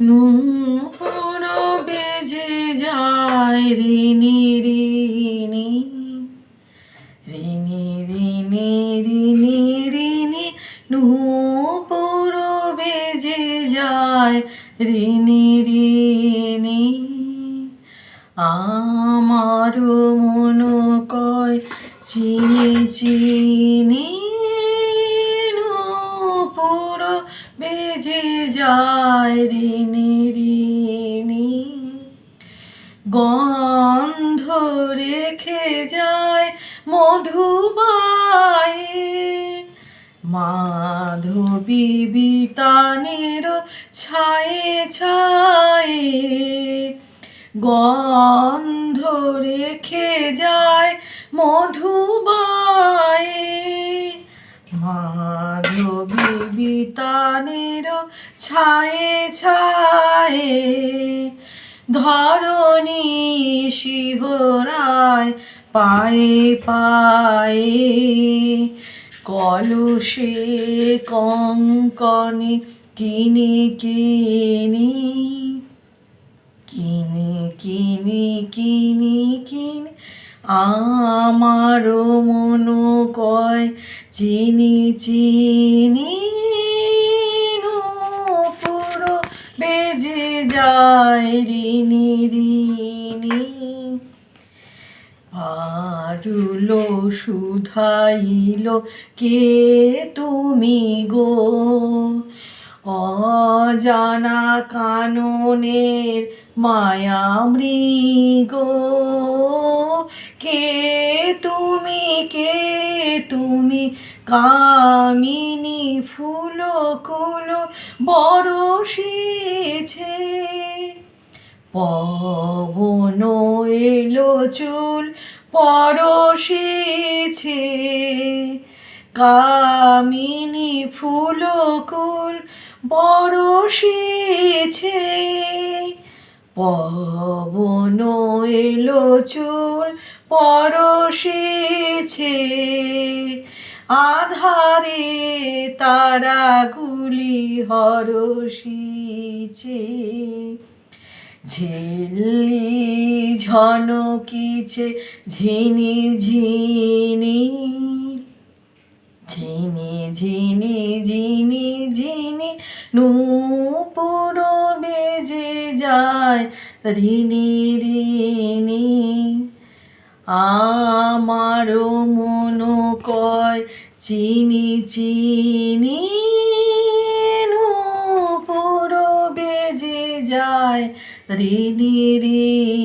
নূপুর বেজে যায় রিনি রিনি রিনি রিনি রিনি রিনি নূপুর বেজে যায় রিনি রিনি আমার মন কয় চিনি চিনি নূপুর বেজে যায় রিনি রিনি গন্ধ রেখে যায় মধুবায়ে মাধবী বিতানের ছায়ে ছায়ে গন্ধ রেখে যায় মধুবায়ে মাধবী বিতানের ছায়ে ছায়ে ধরণী শিহরায় পায়ে পায়ে কলসে কঙ্কনে কিনি কিনি কিনি কিনি কিনি কিনি আমার মন কয় চিনি চিনি নূপুর বেজে যায় রিনি রিনি পারুলো শুধাইল কে তুমি গো অজানা কাননের মায়া মৃগ কে তুমি কামিনী ফুলকুল বরষেছে পবন এলো চুল পরশেছে কামিনী ফুলকুল বরষেছে পবন এলো চুল পরশেছে আধারে তারাগুলি হরষিছে ঝিল্লি ঝনকিছে ঝিনি ঝিনি ঝিনি ঝিনি ঝিনি ঝিনি নূপুর বেজে যায় রিনি রিনি আমার মন কয় চিনি চিনি নূপুর বেজে যায় রিনি রিনি।